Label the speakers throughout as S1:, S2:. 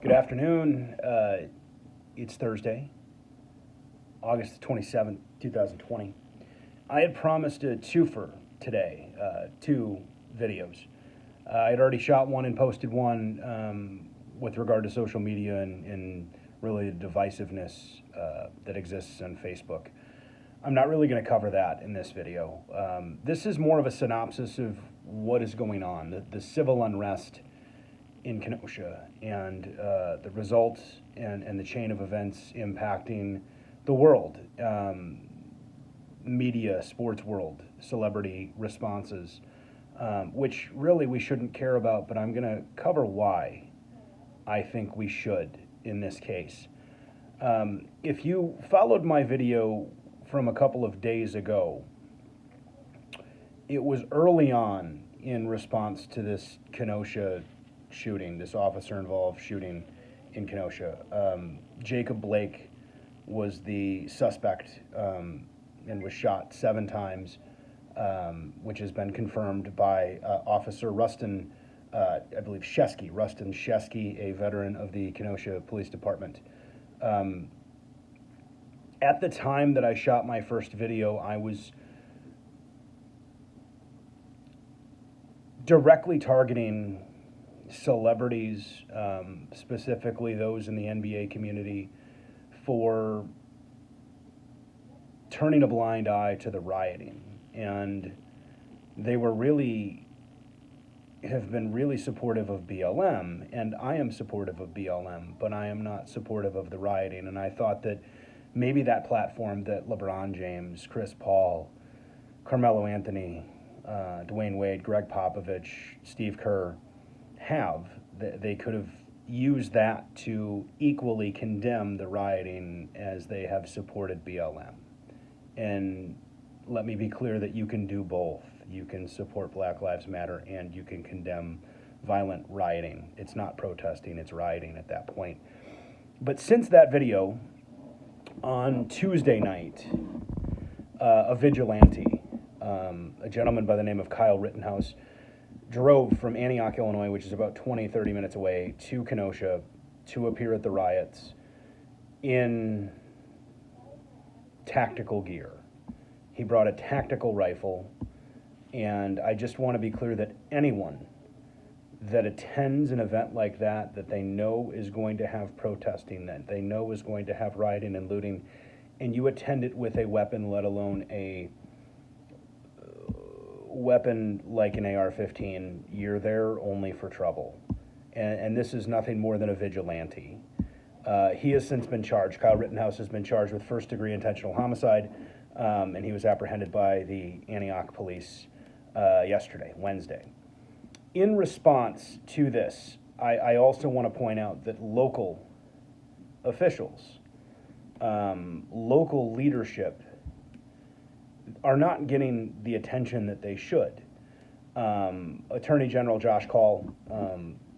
S1: Good afternoon. It's Thursday, August 27th, 2020. I had promised a twofer today, two videos. I had already shot one and posted one with regard to social media and really the divisiveness that exists on Facebook. I'm not really going to cover that in this video. This is more of a synopsis of what is going on, the civil unrest in Kenosha and the results and the chain of events impacting the world, media, sports world, celebrity responses, which really we shouldn't care about, but I'm going to cover why I think we should in this case. If you followed my video from a couple of days ago, it was early on in response to this Kenosha shooting, this officer-involved shooting in Kenosha. Jacob Blake was the suspect and was shot 7 times, which has been confirmed by Officer Rustin, I believe Rustin Shesky, a veteran of the Kenosha Police Department. At the time that I shot my first video, I was directly targeting celebrities, specifically those in the NBA community, for turning a blind eye to the rioting. And they were have been really supportive of BLM, and I am supportive of BLM, but I am not supportive of the rioting. And I thought that maybe that platform that LeBron James, Chris Paul, Carmelo Anthony, Dwayne Wade, Greg Popovich, Steve Kerr have, they could have used that to equally condemn the rioting as they have supported BLM. And let me be clear that you can do both. You can support Black Lives Matter and you can condemn violent rioting. It's not protesting, it's rioting at that point. But since that video, on Tuesday night, a vigilante, a gentleman by the name of Kyle Rittenhouse, drove from Antioch, Illinois, which is about 30 minutes away, to Kenosha to appear at the riots in tactical gear. He brought a tactical rifle, and I just want to be clear that anyone that attends an event like that they know is going to have protesting, that they know is going to have rioting and looting, and you attend it with a weapon, let alone a weapon like an AR-15, you're there only for trouble. And this is nothing more than a vigilante. He has since been charged. Kyle Rittenhouse has been charged with first-degree intentional homicide, and he was apprehended by the Antioch police Wednesday. In response to this, I also want to point out that local officials, local leadership, are not getting the attention that they should. Attorney General Josh Kaul,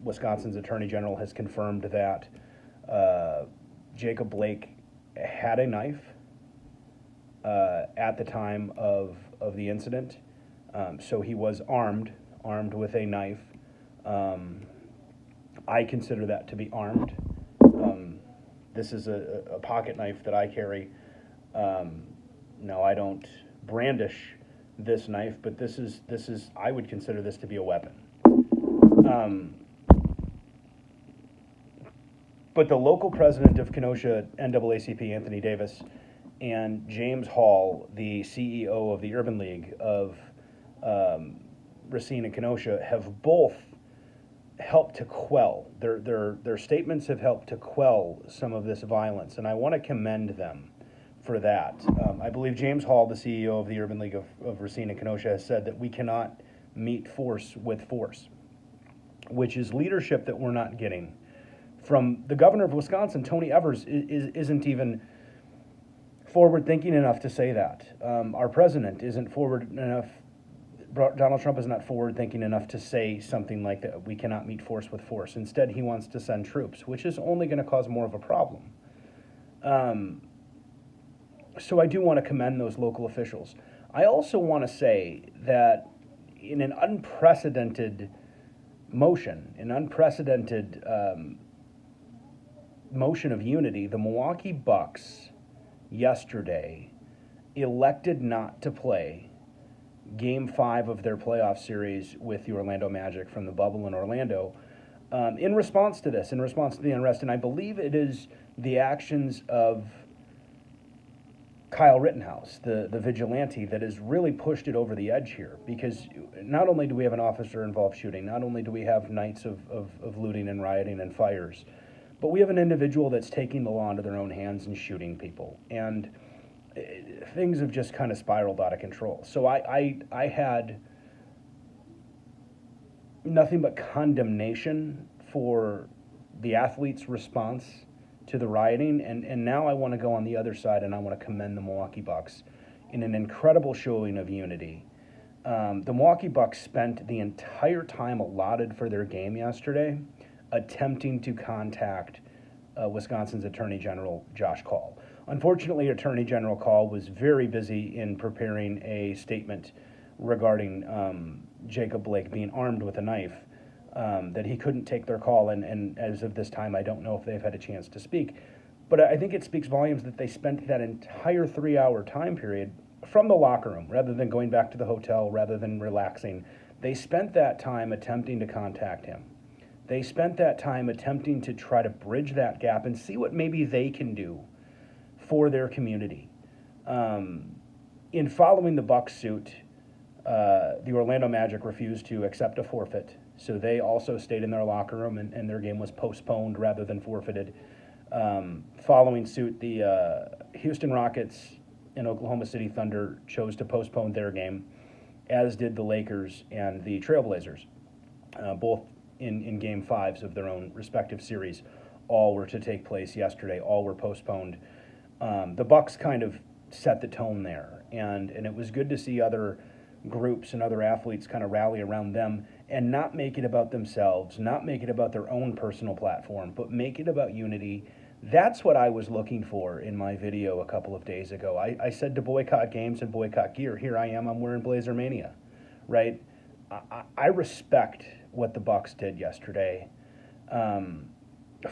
S1: Wisconsin's Attorney General, has confirmed that Jacob Blake had a knife at the time of the incident. So he was armed with a knife. I consider that to be armed. This is a pocket knife that I carry. No, I don't brandish this knife, but this is I would consider this to be a weapon. But the local president of Kenosha NAACP, Anthony Davis, and James Hall, the CEO of the Urban League of Racine and Kenosha, have both helped to quell. Their statements have helped to quell some of this violence, and I want to commend them for that. I believe James Hall, the CEO of the Urban League of Racine and Kenosha, has said that we cannot meet force with force, which is leadership that we're not getting from the governor of Wisconsin. Tony Evers isn't even forward-thinking enough to say that. Our president isn't forward enough. Donald Trump is not forward-thinking enough to say something like that. We cannot meet force with force. Instead, he wants to send troops, which is only going to cause more of a problem. So I do want to commend those local officials. I also want to say that in an unprecedented motion, an unprecedented motion of unity, the Milwaukee Bucks yesterday elected not to play Game 5 of their playoff series with the Orlando Magic from the bubble in Orlando in response to this, in response to the unrest. And I believe it is the actions of Kyle Rittenhouse, the vigilante, that has really pushed it over the edge here. Because not only do we have an officer-involved shooting, not only do we have nights of looting and rioting and fires, but we have an individual that's taking the law into their own hands and shooting people. And things have just kind of spiraled out of control. So I had nothing but condemnation for the athletes' response to the rioting, and now I want to go on the other side, and I want to commend the Milwaukee Bucks in an incredible showing of unity. The Milwaukee Bucks spent the entire time allotted for their game yesterday attempting to contact Wisconsin's Attorney General Josh Kaul. Unfortunately, Attorney General Kaul was very busy in preparing a statement regarding Jacob Blake being armed with a knife, that he couldn't take their call, and as of this time, I don't know if they've had a chance to speak. But I think it speaks volumes that they spent that entire 3-hour time period from the locker room, rather than going back to the hotel, rather than relaxing. They spent that time attempting to contact him. They spent that time attempting to try to bridge that gap and see what maybe they can do for their community. In following the Bucks suit, the Orlando Magic refused to accept a forfeit, so they also stayed in their locker room, and their game was postponed rather than forfeited. Following suit, the Houston Rockets and Oklahoma City Thunder chose to postpone their game, as did the Lakers and the Trailblazers, both in Game 5s of their own respective series. All were to take place yesterday. All were postponed. The Bucks kind of set the tone there, and it was good to see other groups and other athletes kind of rally around them and not make it about themselves, not make it about their own personal platform, but make it about unity. That's what I was looking for in my video a couple of days ago. I said to boycott games and boycott gear. Here I am, I'm wearing Blazer Mania, right? I respect what the Bucks did yesterday.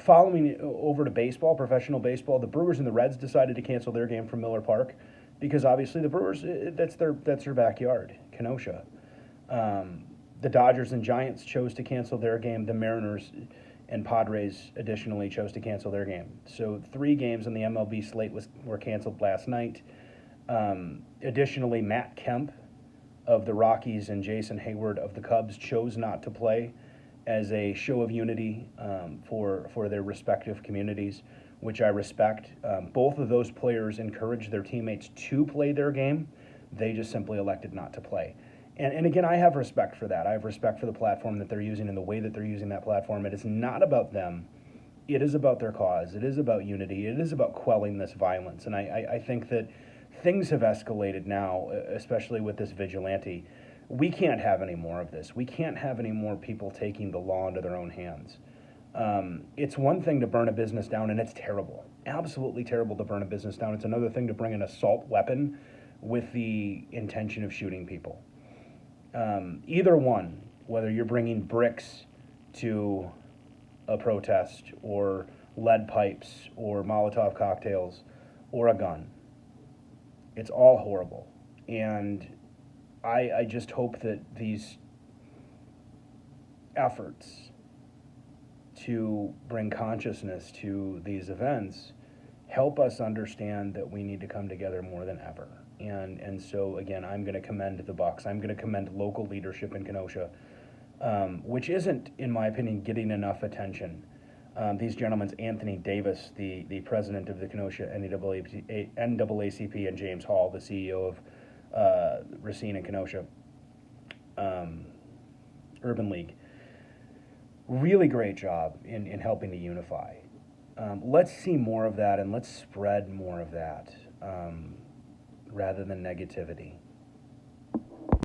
S1: Following over to baseball, professional baseball, the Brewers and the Reds decided to cancel their game from Miller Park because obviously the Brewers, that's their backyard, Kenosha. The Dodgers and Giants chose to cancel their game. The Mariners and Padres additionally chose to cancel their game. So 3 games on the MLB slate were canceled last night. Additionally, Matt Kemp of the Rockies and Jason Hayward of the Cubs chose not to play as a show of unity for their respective communities, which I respect. Both of those players encouraged their teammates to play their game. They just simply elected not to play. And again, I have respect for that. I have respect for the platform that they're using and the way that they're using that platform. It is not about them. It is about their cause. It is about unity. It is about quelling this violence. And I think that things have escalated now, especially with this vigilante. We can't have any more of this. We can't have any more people taking the law into their own hands. It's one thing to burn a business down, and it's terrible. Absolutely terrible to burn a business down. It's another thing to bring an assault weapon with the intention of shooting people. Either one, whether you're bringing bricks to a protest or lead pipes or Molotov cocktails or a gun, it's all horrible. And I just hope that these efforts to bring consciousness to these events help us understand that we need to come together more than ever. And so, again, I'm going to commend the Bucks. I'm going to commend local leadership in Kenosha, which isn't, in my opinion, getting enough attention. These gentlemen, Anthony Davis, the president of the Kenosha NAACP, and James Hall, the CEO of Racine and Kenosha Urban League. Really great job in helping to unify. Let's see more of that, and let's spread more of that rather than negativity.